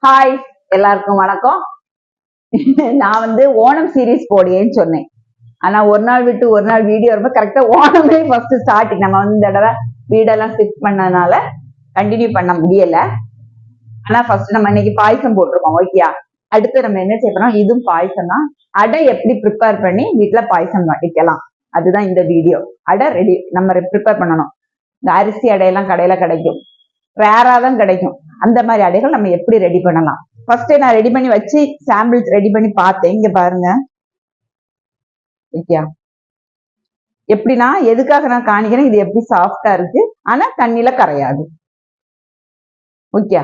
Hi, எல்லாருக்கும் வணக்கம். நான் ஓணம் சீரீஸ் போடுவேன்னு சொன்னேன். ஆனா ஒரு நாள் விட்டு ஒரு நாள் வீடியோ ரொம்ப கரெக்டா ஓணமே ஃபர்ஸ்ட் ஸ்டார்டிங் நம்ம இந்த தடவை வீடெல்லாம் ஷிஃப்ட் பண்ணதுனால கண்டினியூ பண்ண முடியல. ஆனா ஃபர்ஸ்ட் நம்ம இன்னைக்கு பாயசம் போட்டிருக்கோம். ஓகேயா? அடுத்து நம்ம என்ன செய்யணும், இதுவும் பாயசம் தான். அடை எப்படி ப்ரிப்பேர் பண்ணி வீட்டுல பாயசம் வைக்கலாம், அதுதான் இந்த வீடியோ. அடை ரெடி நம்ம ப்ரிப்பேர் பண்ணணும். இந்த அரிசி அடையெல்லாம் கடையில கிடைக்கும், ரேரா தான் கிடைக்கும். அந்த மாதிரி அடைகள் நம்ம எப்படி ரெடி பண்ணலாம், ஃபர்ஸ்ட் நான் ரெடி பண்ணி வச்சு சாம்பிள்ஸ் ரெடி பண்ணி பார்த்தேன். இங்க பாருங்க. ஓகே, எப்படின்னா எதுக்காக நான் காணிக்கிறேன், இது எப்படி சாஃப்டா இருக்கு, ஆனா தண்ணியில கரையாது. ஓகே,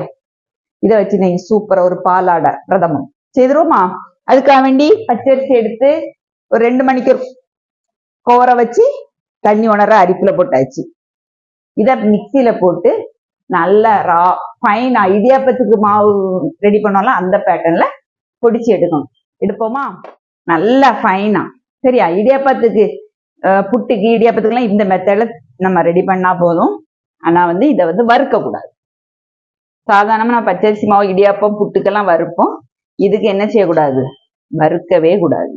இதை வச்சு நீங்க சூப்பரா ஒரு பாலாடை பிரதமம் செய்திருவோமா? அதுக்காக வேண்டி பச்சரிசி எடுத்து ஒரு 2 மணிக்கு கோர வச்சு தண்ணி உணர அரிப்புல போட்டாச்சு. இத மிக்சியில போட்டு நல்ல ஃபைனா இடியாப்பத்துக்கு மாவு ரெடி பண்ணோம்ல அந்த பேட்டர்ன்ல பொடிச்சு எடுக்கணும். எடுப்போமா? நல்லா ஃபைனா. சரியா? இடியாப்பத்துக்கு புட்டுக்கு இடியாப்பத்துக்குலாம் இந்த மெத்தட்ல நம்ம ரெடி பண்ணா போதும். ஆனா இதை வறுக்க கூடாது. சாதாரணமா நான் பச்சரிசி மாவு இடியாப்பம் புட்டுக்கெல்லாம் வறுப்போம். இதுக்கு என்ன செய்யக்கூடாது, வறுக்கவே கூடாது.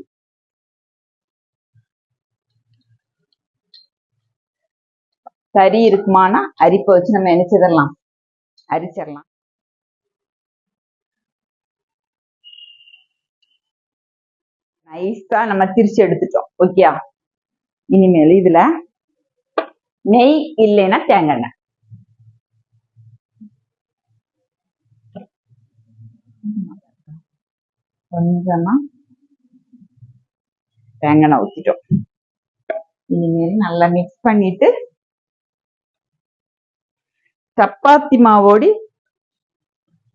சரி இருக்குமானா அரிப்பை வச்சு நம்ம என்ன செய்தரலாம், அரிச்சிடலாம். நைஸா நம்ம திரிச்சு எடுத்துட்டோம். ஓகேயா? இனிமேல் இதுல நெய் இல்லைன்னா தேங்காய் எண்ணெய் கொஞ்சமா தேங்காய் எண்ணெய் ஊற்றிட்டோம். இனிமேல் நல்லா மிக்ஸ் பண்ணிட்டு சப்பாத்தி மாவோடி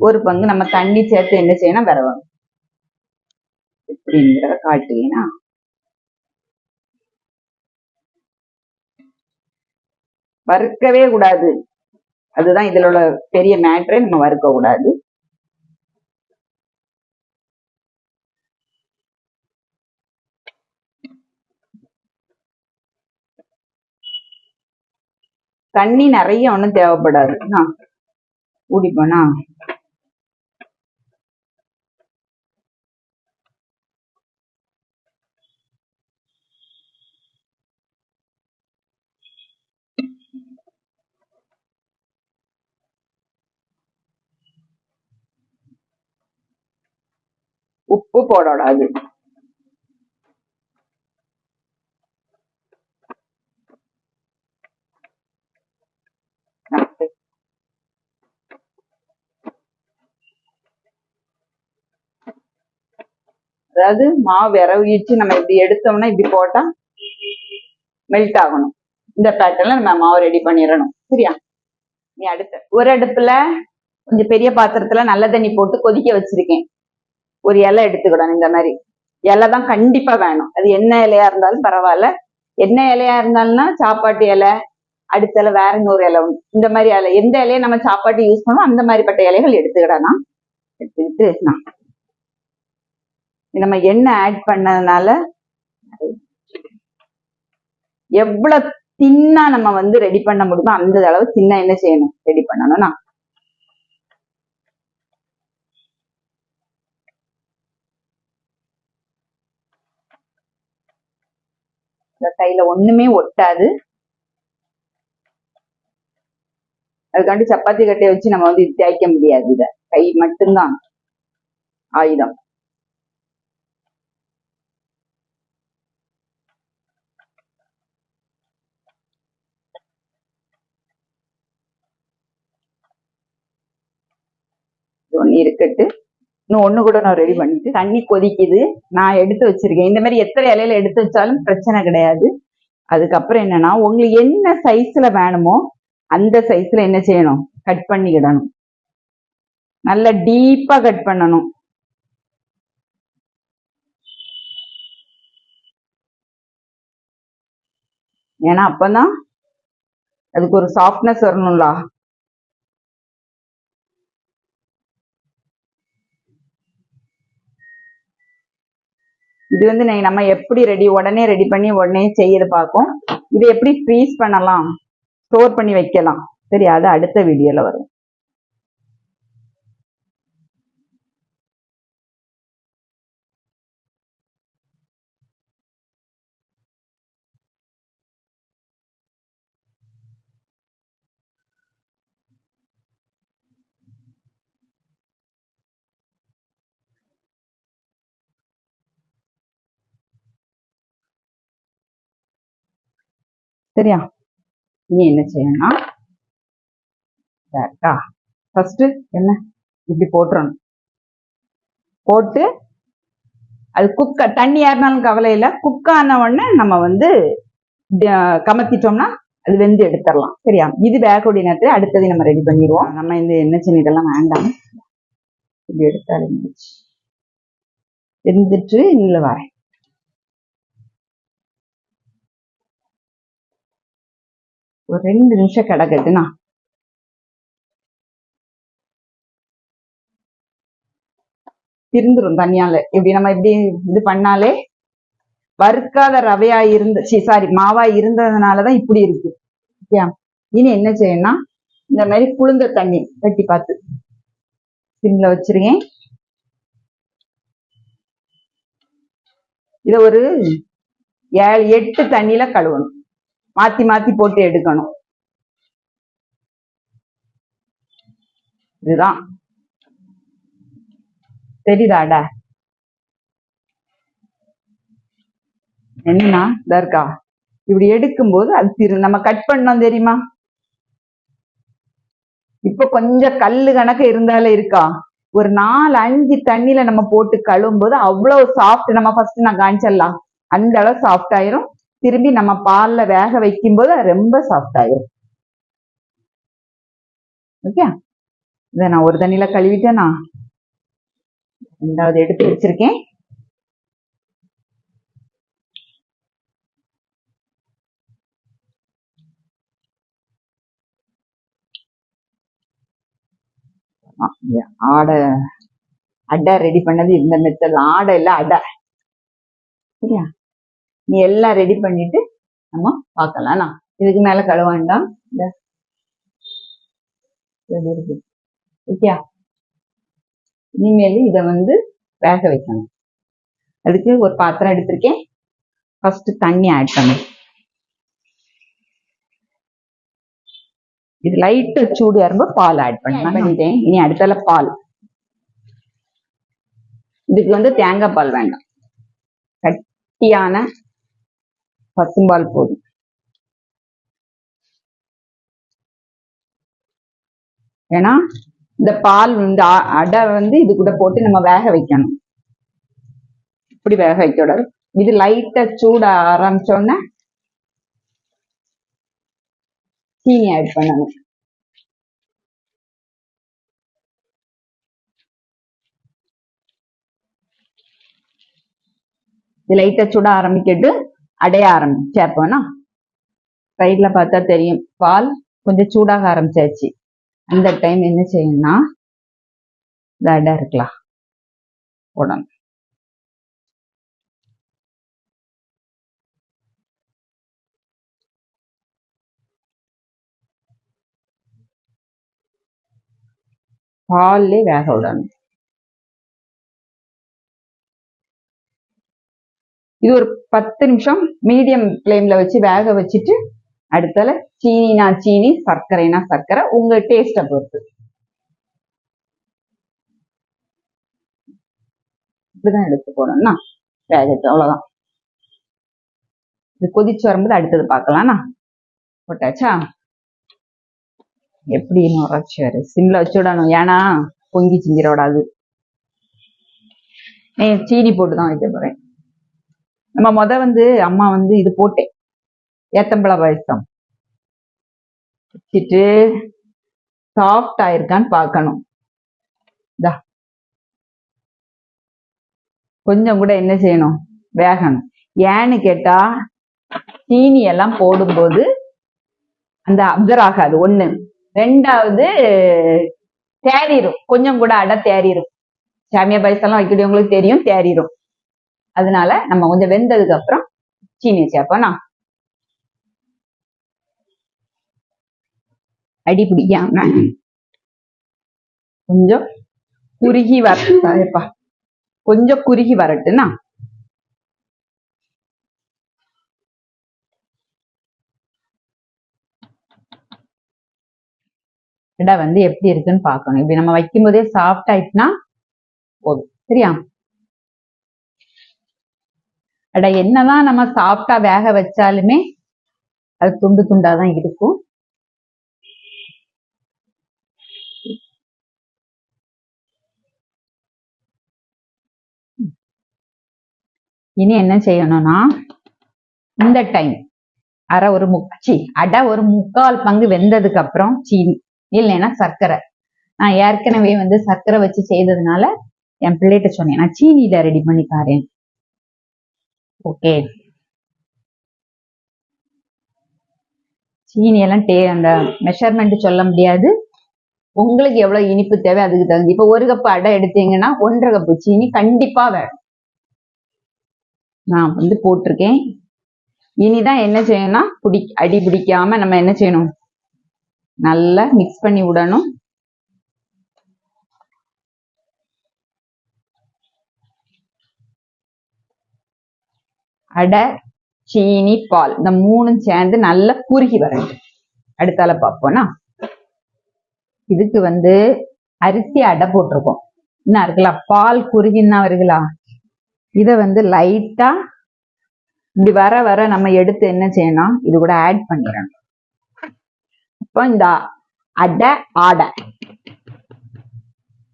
ஒரு பங்கு நம்ம தண்ணி சேர்த்து என்ன செய்யணும், விரவணும். எப்படிங்கிறத காட்டுவீங்கன்னா, வறுக்கவே கூடாது. அதுதான் இதுல உள்ள பெரிய மேட்ரே. நம்ம வறுக்க கூடாது. தண்ணி நிறைய ஒன்றும் தேவைப்படாது. ஊடி போனா உப்பு போடாது. அதாவது மாவு விரவிச்சு நம்ம இப்படி எடுத்தோம்னா இப்படி போட்டா மெல்ட் ஆகணும். இந்த பேட்டர்ல நம்ம மாவு ரெடி பண்ணிடணும். சரியா? நீ அடுத்த ஒரு அடுப்புல கொஞ்சம் பெரிய பாத்திரத்துல நல்ல தண்ணி போட்டு கொதிக்க வச்சிருக்கேன். ஒரு இலை எடுத்துக்கிடணும். இந்த மாதிரி இலை தான் கண்டிப்பா வேணும். அது என்ன இலையா இருந்தாலும் பரவாயில்ல. என்ன இலையா இருந்தாலும்னா சாப்பாட்டு இலை, அடுத்த இலை வேற இன்னொரு இலை, இந்த மாதிரி இலை, எந்த இலையை நம்ம சாப்பாட்டு யூஸ் பண்ணுவோம் அந்த மாதிரிப்பட்ட இலைகள் எடுத்துக்கிடலாம். எடுத்துக்கிட்டு நம்ம எண்ணெய் ஆட் பண்ணதுனால எவ்வளவு தின்னா நம்ம ரெடி பண்ண முடியுமோ அந்த அளவு தின்னா என்ன செய்யணும், ரெடி பண்ணணும்னா கையில ஒண்ணுமே ஒட்டாது. அதுக்காண்டி சப்பாத்தி கட்டையை வச்சு நம்ம தேய்க்க முடியாது. இத கை மட்டும்தான் ஆயுதம். ஒண்ணு இருக்கட்டு. இன்னும் ஒண்ணு கூட நான் ரெடி பண்ணிட்டு, தண்ணி கொதிக்குது, நான் எடுத்து வச்சிருக்கேன். இந்த மாதிரி எத்தனை இலையில எடுத்து வச்சாலும் பிரச்சனை கிடையாது. அதுக்கப்புறம் என்னன்னா, உங்களுக்கு என்ன சைஸ்ல வேணுமோ அந்த சைஸ்ல என்ன செய்யணும், கட் பண்ணிக்கிடணும். நல்லா டீப்பா கட் பண்ணணும். ஏன்னா அப்பதான் அதுக்கு ஒரு சாஃப்ட்னஸ் வரணும்ல. இது நம்ம எப்படி உடனே ரெடி பண்ணி உடனே செய்யறது பார்ப்போம். இதை எப்படி ஃப்ரீஸ் பண்ணலாம், ஸ்டோர் பண்ணி வைக்கலாம், சரி அது அடுத்த வீடியோல வரும். சரியா? நீ என்ன செய்யணும்னா ஃபர்ஸ்ட் என்ன இப்படி போட்டுறணும். போட்டு அது தண்ணி ஏறினாலும் கவலை இல்லை. குக் ஆன உடனே நம்ம வந்து கமத்திட்டோம்னா அது வெந்து எடுத்துடலாம். சரியா? இது வேகக்கூடிய நேரத்தில் அடுத்ததை நம்ம ரெடி பண்ணிடுவோம். நம்ம இந்த எண்ணெய் சீனி இதெல்லாம் வேண்டாம். இப்படி எடுத்தாலே வெந்துட்டு இதுல வரேன். ஒரு 2 நிமிஷம் கிடக்குதுண்ணா. இருந்துரும் தனியால. இப்படி நம்ம இப்படி இது பண்ணாலே வறுக்காத ரவையா மாவா இருந்ததுனாலதான் இப்படி இருக்கு. இனி என்ன செய்யணும்னா இந்த மாதிரி குளிர்ந்த தண்ணி கட்டி பார்த்து சிம்ல வச்சிருக்கேன். இத ஒரு 7-8 தண்ணியில கழுவணும். மாத்தி மாத்தி போட்டு எடுக்கணும். இதுதான் தெரியுதாடா? என்னன்னா இருக்கா இப்படி எடுக்கும்போது அது நம்ம கட் பண்ணோம் தெரியுமா? இப்ப கொஞ்சம் கல்லு கணக்கு இருந்தாலே இருக்கா, ஒரு 4-5 தண்ணியில நம்ம போட்டு கழுவும் போது அவ்வளவு சாஃப்ட். நம்ம ஃபர்ஸ்ட் நான் காமிச்சிடலாம், அந்த அளவு சாஃப்ட் ஆயிரும். திரும்பி நம்ம பால்ல வேக வைக்கும் போது ரொம்ப சாஃப்ட் ஆயிரும். ஓகே, இதை நான் ஒரு தண்ணியில கழுவிட்டேனா, 2வது எடுத்து வச்சிருக்கேன். அடை ரெடி பண்ணது இந்த மெத்தட். ஆடை இல்ல அடை. சரியா? நீ எல்லாம் ரெடி பண்ணிட்டு நம்ம பார்க்கலாம். இதுக்கு மேல கழுவ வேண்டாம். ஓகே, இனிமேல் இத வந்து வேக வைக்கணும். அதுக்கு ஒரு பாத்திரம் எடுத்திருக்கேன். ஃபர்ஸ்ட் தண்ணி ஆட் பண்ணு. இது லைட்டா சூடு ஏறும்போது பால் ஆட் பண்ணிட்டேன். இனி அடுத்தால பால். இதுக்கு வந்து தேங்காய் பால் வேண்டாம், கட்டியான பசும்பால் போதும். ஏன்னா இந்த பால் வந்து அடை வந்து இது கூட போட்டு நம்ம வேக வைக்கணும். இப்படி வேக வைக்கூடாது. இது லைட்டா சூட ஆரம்பிச்சோன்னா சீனி ஆட் பண்ணணும். இது லைட்டா சூட ஆரம்பிக்கிட்டு அடைய சேர்ப்போம்னா, சைட்ல பார்த்தா தெரியும் பால் கொஞ்சம் சூடாக ஆரம்பிச்சாச்சு. அந்த டைம் என்ன செய்யணும்னா இந்த அடை இருக்கலாம் போடணும். பால்லே வேக விடணும். இது ஒரு 10 நிமிஷம் மீடியம் ஃப்ளேம்ல வச்சு வேக வச்சுட்டு அடுத்தால சீனினா சீனி, சர்க்கரைனா சர்க்கரை, உங்க டேஸ்ட பொறுத்து. இப்படிதான் எடுத்து போடணும்னா வேகத்து. அவ்வளவுதான். இது கொதிச்சு வரும்போது அடுத்தது பார்க்கலாம்னா. போட்டாச்சா? எப்படி நுரைச்சி வரு. சிம்ல வச்சு விடணும், ஏன்னா பொங்கி சிஞ்சிட விடாது. சீனி போட்டுதான் வைக்க போறேன். நம்ம வந்து அம்மா வந்து இது போட்டேன், ஏத்தம்பழ பாயசம் வச்சுட்டு சாஃப்ட் ஆயிருக்கான்னு பார்க்கணும். கொஞ்சம் கூட என்ன செய்யணும், வேகணும். ஏன்னு கேட்டா சீனி எல்லாம் போடும்போது அந்த அப்சர்வ் ஆகாது. 1. 2வது தேறிடும். கொஞ்சம் கூட அடை தேறிடும். சாமியா பாயசம் வைக்கக்கூடியவங்களுக்கு தெரியும், தேறிடும். அதனால நம்ம கொஞ்சம் வெந்ததுக்கு அப்புறம் சீனி சேர்ப்போம்னா அடி பிடிக்காம கொஞ்சம் குறுகி வரப்பா, கொஞ்சம் குறுகி வரட்டுன்னா அடை வந்து எப்படி இருக்குன்னு பார்க்கணும். இப்படி நம்ம வைக்கும் போதே சாஃப்ட் ஆயிட்டுனா போதும். சரியா? அடை என்னதான் நம்ம சாஃப்டா வேக வச்சாலுமே அது துண்டு துண்டா தான் இருக்கும். இனி என்ன செய்யணும்னா இந்த டைம் அரை ஒரு அடை ஒரு 3/4 பங்கு வெந்ததுக்கு அப்புறம் சீனி இல்லைன்னா சர்க்கரை. நான் ஏற்கனவே வந்து சர்க்கரை வச்சு செய்ததுனால என் பிள்ளைகிட்ட சொன்னேன், நான் சீனியில ரெடி பண்ணி தாரேன். ஓகே, சீனி எல்லாம் அந்த மெஷர்மெண்ட் சொல்ல முடியாது. உங்களுக்கு எவ்வளவு இனிப்பு தேவை அதுக்கு தகுந்த. இப்ப 1 கப் அடை எடுத்தீங்கன்னா 1.5 கப்பு சீனி கண்டிப்பா வேணும். நான் வந்து போட்டிருக்கேன். இனிதான் என்ன செய்யணும்னா அடி பிடிக்காம நம்ம என்ன செய்யணும், நல்லா மிக்ஸ் பண்ணி விடணும். அடை, சீனி, பால் இந்த 3 சேர்ந்து நல்லா குறுகி வரணும். அடுத்தால பார்ப்போம்னா இதுக்கு வந்து அரிசி அடை போட்டிருக்கோம். என்ன இருக்குல்ல, பால் குறுகின்னா வருங்களா, இத வந்து லைட்டா இப்படி வர வர நம்ம எடுத்து என்ன செய்யணும், இது கூட ஆட் பண்ணிடணும். இப்போ இந்த அடை ஆடை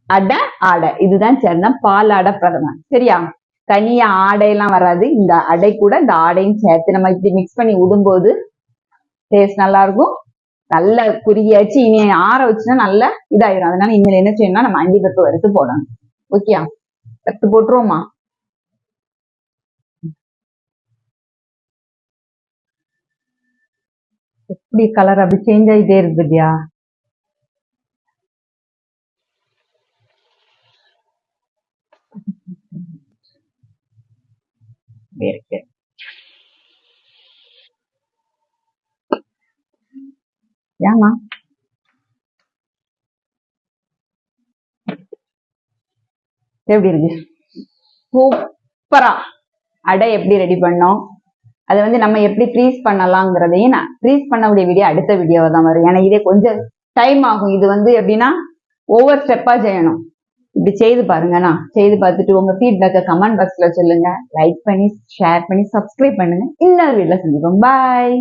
அடை ஆடை இதுதான் சேர்ந்தா பால் அடை பிரதமன். சரியா, தனியா ஆடையெல்லாம் வராது. இந்த அடை கூட இந்த ஆடையும் சேர்த்து நம்ம இப்படி மிக்ஸ் பண்ணி விடும்போது டேஸ்ட் நல்லா இருக்கும். நல்லா குறுகியாச்சு. இனி ஆற வச்சுன்னா நல்லா இதாயிரும். அதனால இனிமேல் என்ன செய்யணும்னா நம்ம அண்டிப்பருப்பு வறுத்து போடணும். ஓகேயா, வறுத்து போட்டுருவோமா? எப்படி கலர் அப்படி சேஞ்ச் ஆகிட்டே இருக்கு இல்லையா? ஏமா எப்படி இருக்கு? சூப்பரா அடை எப்படி ரெடி பண்ணோம், அதை வந்து நம்ம எப்படி ஃப்ரீஸ் பண்ணலாங்கிறதையும் நான் ஃப்ரீஸ் பண்ணக்கூடிய வீடியோ அடுத்த வீடியோவை தான் வரும். ஏன்னா இதே கொஞ்சம் டைம் ஆகும். இது வந்து எப்படின்னா ஒவ்வொரு ஸ்டெப்பா செய்யணும். இப்படி செய்து பாருங்கண்ணா. செய்து பார்த்துட்டு உங்க ஃபீட்பேக்கை கமெண்ட் பாக்ஸ்ல சொல்லுங்க. லைக் பண்ணி ஷேர் பண்ணி சப்ஸ்கிரைப் பண்ணுங்க. இன்னொரு வீடியோல சந்திப்போம். பாய்.